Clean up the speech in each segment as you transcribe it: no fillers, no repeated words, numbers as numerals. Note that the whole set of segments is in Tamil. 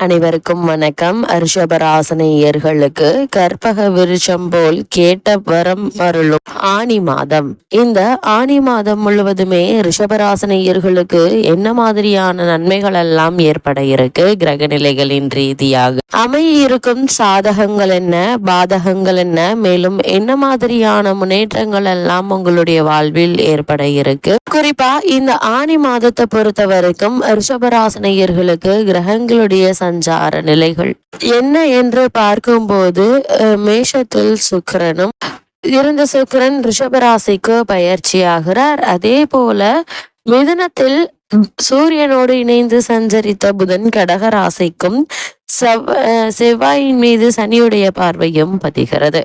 அனைவருக்கும் வணக்கம். ரிஷபராசினியர்களுக்கு கற்பக விருட்சம் போல் கேட்ட வரம் அருளும் ஆனி மாதம். இந்த ஆனி மாதம் முழுவதுமே ரிஷபராசினியர்களுக்கு என்ன மாதிரியான நன்மைகள் எல்லாம் ஏற்பட இருக்கு, கிரக நிலைகளின் ரீதியாக அமையிருக்கும் சாதகங்கள் என்ன, பாதகங்கள் என்ன, மேலும் என்ன மாதிரியான முன்னேற்றங்கள் எல்லாம் உங்களுடைய வாழ்வில் ஏற்பட இருக்கு. குறிப்பா இந்த ஆனி மாதத்தை பொறுத்த வரைக்கும் ரிஷபராசினியர்களுக்கு கிரகங்களுடைய சஞ்சார நிலைகள் என்ன என்று பார்க்கும்போது மேஷத்தில் சுக்கிரனும் இருந்த சுக்கிரன் ரிஷபராசிக்கு பயிற்சியாகிறார். அதே போல மிதுனத்தில் சூரியனோடு இணைந்து சஞ்சரித்த புதன் கடகராசிக்கும் செவ்வாயின் மீது சனியுடைய பார்வையும் பதிகிறது.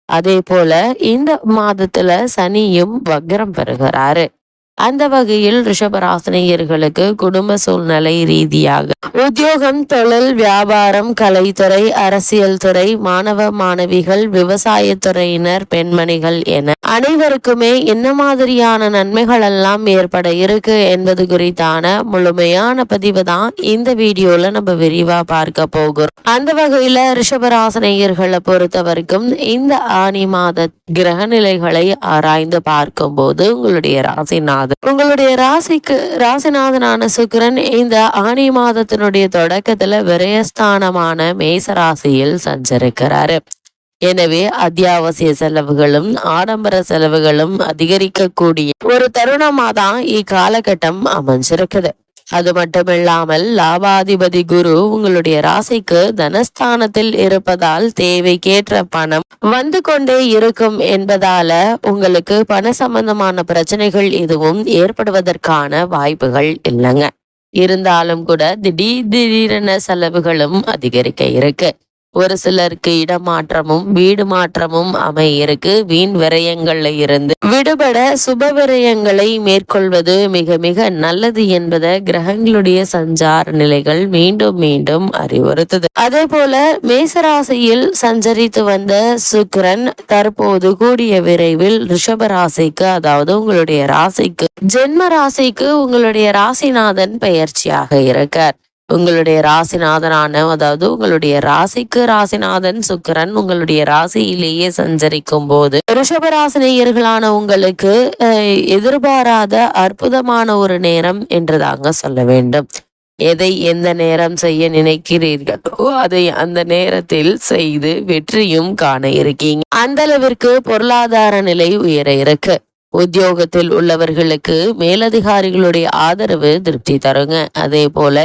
அதே போல இந்த மாதத்துல சனியும் வக்ரம் பெறுகிறாரு. அந்த வகையில் ரிஷபராசினியர்களுக்கு குடும்ப சூழ்நிலை ரீதியாக உத்தியோகம், தொழில், வியாபாரம், கலைத்துறை, அரசியல் துறை, மாணவ மாணவிகள், விவசாயத்துறையினர், பெண்மணிகள் என அனைவருக்குமே என்ன மாதிரியான நன்மைகள் எல்லாம் ஏற்பட இருக்கு என்பது குறித்தான முழுமையான பதிவு தான் இந்த வீடியோல நம்ம விரிவா பார்க்க போகிறோம். அந்த வகையில ரிஷபராசினியர்களை பொறுத்த வரைக்கும் இந்த ஆனி மாத கிரக நிலைகளை ஆராய்ந்து பார்க்கும் போது உங்களுடைய ராசிநாதனான சுக்கிரன் இந்த ஆனி மாதத்தினுடைய தொடக்கத்துல விரயஸ்தானமான மேச ராசியில் சஞ்சரிக்கிறாரு. எனவே அத்தியாவசிய செலவுகளும் ஆடம்பர செலவுகளும் அதிகரிக்கக்கூடிய ஒரு தருணமா தான் இக்காலகட்டம் அமைஞ்சிருக்குது. அது மட்டுமில்லாமல் லாபாதிபதி குரு உங்களுடைய ராசிக்கு தனஸ்தானத்தில் இருப்பதால் தேவைக்கேற்ற பணம் வந்து கொண்டே இருக்கும் என்பதால உங்களுக்கு பண சம்பந்தமான பிரச்சனைகள் எதுவும் ஏற்படுவதற்கான வாய்ப்புகள் இல்லைங்க. இருந்தாலும் கூட திடீரென செலவுகளும் அதிகரிக்க இருக்கு. ஒரு சிலருக்கு இடமாற்றமும் வீடு மாற்றமும் அமையிருக்கு. வீண் விரயங்கள்ல இருந்து விடுபட சுப விரயங்களை மேற்கொள்வது மிக மிக நல்லது என்பதை கிரகங்களுடைய சஞ்சார நிலைகள் மீண்டும் மீண்டும் அறிவுறுத்துது. அதே போல மேசராசியில் சஞ்சரித்து வந்த சுக்கிரன் தற்போது கூடிய விரைவில் ரிஷபராசிக்கு, அதாவது உங்களுடைய ராசிக்கு, ஜென்ம ராசிக்கு உங்களுடைய ராசிநாதன் பெயர்ச்சியாக இருக்கார். உங்களுடைய ராசிநாதனான, அதாவது உங்களுடைய ராசிக்கு ராசிநாதன் சுக்கிரன் உங்களுடைய ராசியிலேயே சஞ்சரிக்கும் போது ரிஷபராசினியர்களான உங்களுக்கு எதிர்பாராத அற்புதமான ஒரு நேரம் என்று தாங்க சொல்ல வேண்டும். எதை எந்த நேரம் செய்ய நினைக்கிறீர்களோ அதை அந்த நேரத்தில் செய்து வெற்றியும் காண இருக்கீங்க. அந்த அளவிற்கு பொருளாதார நிலை உயர இருக்கு. உத்தியோகத்தில் உள்ளவர்களுக்கு மேலதிகாரிகளுடைய ஆதரவு திருப்தி தருங்க. அதே போல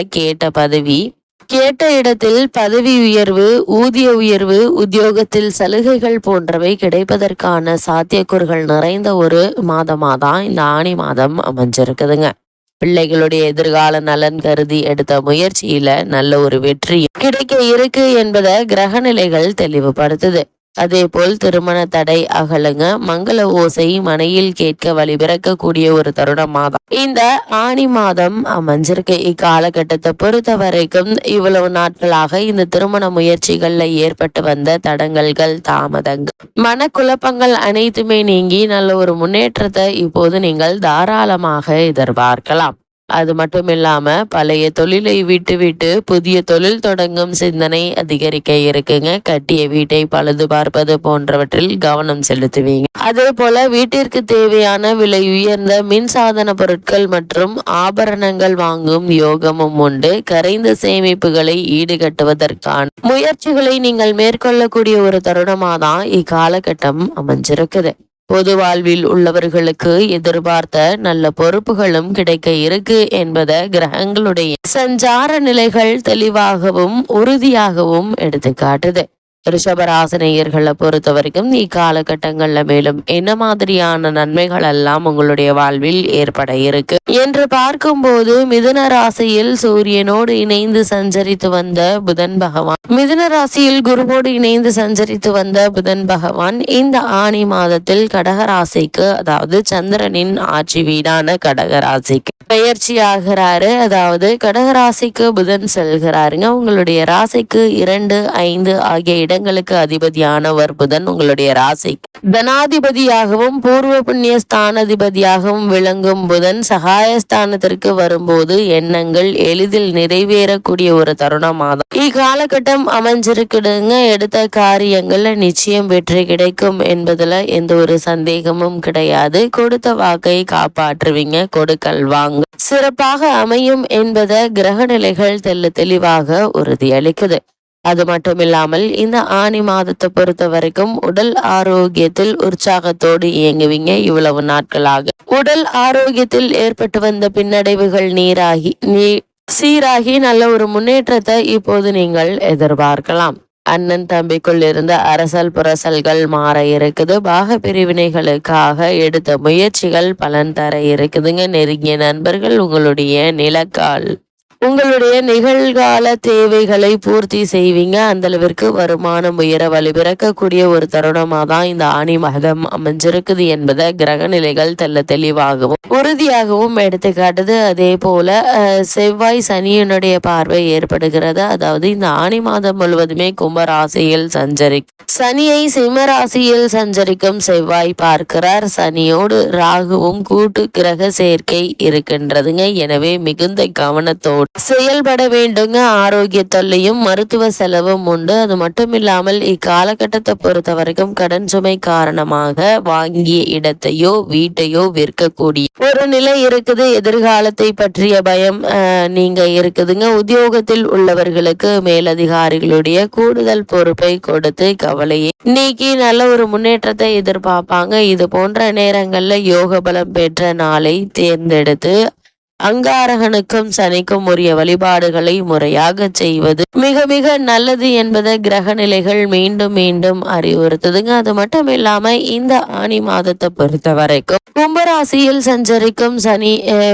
கேட்ட இடத்தில் பதவி உயர்வு, ஊதிய உயர்வு, உத்தியோகத்தில் சலுகைகள் போன்றவை கிடைப்பதற்கான சாத்தியக்கூறுகள் நிறைந்த ஒரு மாதமாதான் இந்த ஆனி மாதம் அமைஞ்சிருக்குதுங்க. பிள்ளைகளுடைய எதிர்கால நலன் கருதி எடுத்த முயற்சியில நல்ல ஒரு வெற்றி கிடைக்க இருக்கு என்பதை கிரக நிலைகள் தெளிவுபடுத்துது. அதே போல் திருமண தடை அகலுங்க. மங்கள ஓசை மனையில் கேட்க வழிபிறக்கக்கூடிய ஒரு தருணமாதான் இந்த ஆனி மாதம் அமைஞ்சிருக்கு. இக்காலகட்டத்தை பொறுத்த வரைக்கும் இவ்வளவு நாட்களாக இந்த திருமண முயற்சிகள்ல ஏற்பட்டு வந்த தடங்கல்கள், தாமதங்கள், மனக்குழப்பங்கள் அனைத்துமே நீங்கி நல்ல ஒரு முன்னேற்றத்தை இப்போது நீங்கள் தாராளமாக எதிர்பார்க்கலாம். அது மட்டும் இல்லாம பழைய தொழிலை விட்டு புதிய தொழில் தொடங்கும் சிந்தனை அதிகரிக்க இருக்குங்க. கட்டிய வீட்டை பழுது பார்ப்பது போன்றவற்றில் கவனம் செலுத்துவீங்க. அதே போல வீட்டிற்கு தேவையான விலை உயர்ந்த மின்சாதன பொருட்கள் மற்றும் ஆபரணங்கள் வாங்கும் யோகமும் உண்டு. கரைந்த சேமிப்புகளை ஈடுகட்டுவதற்கான முயற்சிகளை நீங்கள் மேற்கொள்ளக்கூடிய ஒரு தருணமாதான் இக்காலகட்டம் அமைஞ்சிருக்குது. பொது வாழ்வில் உள்ளவர்களுக்கு எதிர்பார்த்த நல்ல பொறுப்புகளும் கிடைக்க இருக்கு என்பதை கிரகங்களுடைய சஞ்சார நிலைகள் தெளிவாகவும் உறுதியாகவும் எடுத்துக்காட்டுது. ரிஷபராசினியர்களை பொறுத்த வரைக்கும் இக்காலகட்டங்கள்ல மேலும் என்ன மாதிரியான நன்மைகள் எல்லாம் உங்களுடைய வாழ்வில் ஏற்பட இருக்கு என்று பார்க்கும்போது, மிதுன ராசியில் சூரியனோடு இணைந்து சஞ்சரித்து வந்த புதன் பகவான், மிதுன ராசியில் குருவோடு இணைந்து சஞ்சரித்து வந்த புதன் பகவான் இந்த ஆனி மாதத்தில் கடகராசிக்கு, அதாவது சந்திரனின் ஆட்சி வீடான கடகராசிக்கு பெயர்ச்சி ஆகிறாரு. அதாவது கடகராசிக்கு புதன் செல்கிறாருங்க. உங்களுடைய ராசிக்கு 2, 5 ஆகிய இடங்களுக்கு அதிபதியானவர் புதன் உங்களுடைய ராசிக்கு தனாதிபதியாகவும் பூர்வ புண்ணிய ஸ்தானாதிபதியாகவும் விளங்கும் புதன் சகாயஸ்தானத்திற்கு வரும்போது எண்ணங்கள் எளிதில் நிறைவேறக்கூடிய ஒரு தருணமாகும். இக்காலகட்டம் அமைஞ்சிருக்குதுங்க. எடுத்த காரியங்கள்ல நிச்சயம் வெற்றி கிடைக்கும் என்பதுல எந்த ஒரு சந்தேகமும் கிடையாது. கொடுத்த வாக்கை காப்பாற்றுவீங்க. கொடுக்கல் வாங்க சிறப்பாக அமையும் என்பதை கிரக நிலைகள் தெளிவாக உறுதியளிக்குது. அது மட்டும் இல்லாமல் இந்த ஆனி மாதத்தை பொறுத்த வரைக்கும் உடல் ஆரோக்கியத்தில் உற்சாகத்தோடு இயங்குவீங்க. இவ்வளவு நாட்களாக உடல் ஆரோக்கியத்தில் ஏற்பட்டு வந்த பின்னடைவுகள் சீராகி நல்ல ஒரு முன்னேற்றத்தை இப்போது நீங்கள் எதிர்பார்க்கலாம். அண்ணன் தம்பிக்குள் இருந்த அரசல் புரசல்கள் மாற இருக்குது. பாக பிரிவினைகளுக்காக எடுத்த முயற்சிகள் பலன் தர இருக்குதுங்க. நெருங்கிய நண்பர்கள் உங்களுடைய நிகழ்கால தேவைகளை பூர்த்தி செய்வீங்க. அந்த அளவிற்கு வருமானம் உயர வழிபிறக்கக்கூடிய ஒரு தருணமா தான் இந்த ஆனி மாதம் அமைஞ்சிருக்குது என்பதை கிரக நிலைகள் தெளிவாகவும் உறுதியாகவும் எடுத்துக்காட்டுது. அதே போல செவ்வாய் சனியினுடைய பார்வை ஏற்படுகிறது. அதாவது இந்த ஆனி மாதம் முழுவதுமே கும்பராசியில் சனியை சிம்ம ராசியில் சஞ்சரிக்கும் செவ்வாய் பார்க்கிறார். சனியோடு ராகுவும் கூட்டு கிரக சேர்க்கை இருக்கின்றதுங்க. எனவே மிகுந்த கவனத்தோடு செயல்பட வேண்டுங்க. ஆரோக்கிய தொல்லையும் மருத்துவ செலவும் உண்டு. அது மட்டும் இல்லாமல் இக்காலகட்டத்தை பொறுத்த வரைக்கும் கடன் சுமை காரணமாக வாங்கிய இடத்தையோ வீட்டையோ விற்கக்கூடிய ஒரு நிலை இருக்குது. எதிர்காலத்தை பற்றிய பயம் நீங்க இருக்குதுங்க. உத்தியோகத்தில் உள்ளவர்களுக்கு மேலதிகாரிகளுடைய கூடுதல் பொறுப்பை கொடுத்து கவலையை நீக்கி நல்ல ஒரு முன்னேற்றத்தை எதிர்பார்ப்பாங்க. இது போன்ற நேரங்கள்ல யோக பலம் பெற்ற நாளை தேர்ந்தெடுத்து அங்காரகனுக்கும் சனிக்கும் உரிய வழிபாடுகளை முறையாக செய்வது மிக மிக நல்லது என்பதை கிரக நிலைகள் மீண்டும் மீண்டும் அறிவுறுத்துதுங்க. அது மட்டும் இல்லாம இந்த ஆனி மாதத்தை பொறுத்த வரைக்கும் கும்பராசியில் சஞ்சரிக்கும் சனி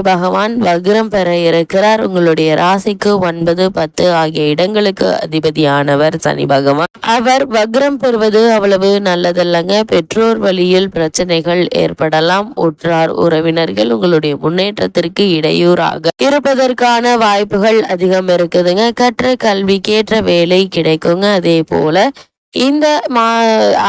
பகவான் வக்ரம் பெற இருக்கிறார். உங்களுடைய ராசிக்கு 9, 10 ஆகிய இடங்களுக்கு அதிபதியானவர் சனி பகவான். அவர் வக்ரம் பெறுவது அவ்வளவு நல்லதல்லங்க. பெற்றோர் வழியில் பிரச்சனைகள் ஏற்படலாம். உற்றார் உறவினர்கள் உங்களுடைய முன்னேற்றத்திற்கு இடையூறாக இருப்பதற்கான வாய்ப்புகள் அதிகம் இருக்குதுங்க. கற்ற கல்விக்கேற்ற வேலை கிடைக்குங்க. அதே போல இந்த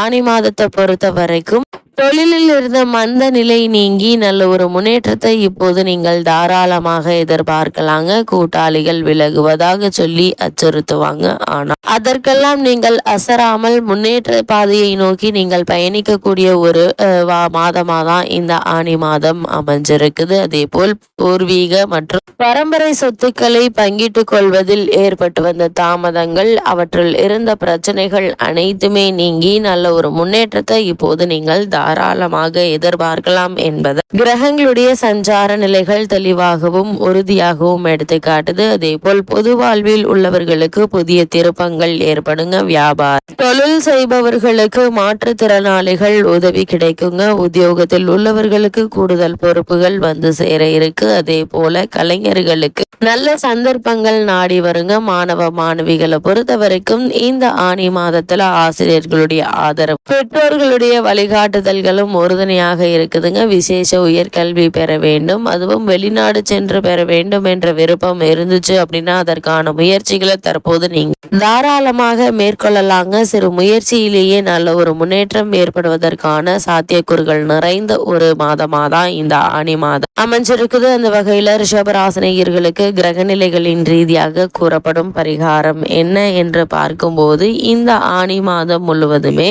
ஆனி மாதத்தை பொறுத்த வரைக்கும் தொழிலில் இருந்த மந்த நிலை நீங்கி நல்ல ஒரு முன்னேற்றத்தை இப்போது நீங்கள் தாராளமாக எதிர்பார்க்கலாங்க. கூட்டாளிகள் விலகுவதாக சொல்லி அச்சுறுத்துவாங்க. ஆனால் அதற்கெல்லாம் நீங்கள் அசராமல் முன்னேற்ற பாதையை நோக்கி நீங்கள் பயணிக்கக்கூடிய ஒரு மாதமா தான் இந்த ஆனி மாதம் அமைஞ்சிருக்குது. அதே போல் பூர்வீக மற்றும் பரம்பரை சொத்துக்களை பங்கிட்டு கொள்வதில் ஏற்பட்டு வந்த தாமதங்கள், அவற்றில் இருந்த பிரச்சனைகள் அனைத்துமே நீங்கி நல்ல ஒரு முன்னேற்றத்தை இப்போது நீங்கள் தாராளமாக எதிர்பார்க்கலாம் என்பது கிரகங்களுடைய சஞ்சார நிலைகள் தெளிவாகவும் உறுதியாகவும் எடுத்து காட்டுது. அதே போல் பொது வாழ்வில் உள்ளவர்களுக்கு புதிய திருப்பங்கள் ஏற்படுங்க. வியாபாரம் தொழில் செய்பவர்களுக்கு மாற்றுத்திறனாளிகள் உதவி கிடைக்குங்க. உத்தியோகத்தில் உள்ளவர்களுக்கு கூடுதல் பொறுப்புகள் வந்து சேர இருக்கு. அதே போல கலைஞர்களுக்கு நல்ல சந்தர்ப்பங்கள் நாடி வருங்க. மாணவ மாணவிகளை பொறுத்த வரைக்கும் இந்த ஆனி மாதத்துல ஆசிரியர்களுடைய ஆதரவு, பெற்றோர்களுடைய வழிகாட்டுதல்களும் உறுதுணையாக இருக்குதுங்க. விசேஷ உயர்கல்வி பெற வேண்டும், அதுவும் வெளிநாடு சென்று பெற வேண்டும் என்ற விருப்பம் இருந்துச்சு அப்படின்னா அதற்கான முயற்சிகளை தற்போது நீங்க தாராளமாக மேற்கொள்ளலாங்க. சிறு முயற்சியிலேயே நல்ல ஒரு முன்னேற்றம் ஏற்படுவதற்கான சாத்தியக்கூறுகள் நிறைந்த ஒரு மாதமா தான் இந்த ஆனி மாதம் அமைஞ்சிருக்குது. அந்த வகையில ரிஷபராசினியர்களுக்கு கிரகநிலைகளின் ரீதியாக கூறப்படும் பரிகாரம் என்ன என்று பார்க்கும்போது இந்த ஆனி மாதம் முழுவதுமே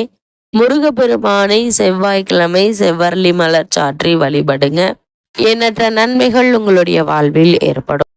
முருகப்பெருமானை செவ்வாய்க்கிழமை செவ்வரளி மலர் சாற்றி வழிபடுங்க. எண்ணற்ற நன்மைகள் உங்களுடைய வாழ்வில் ஏற்படும்.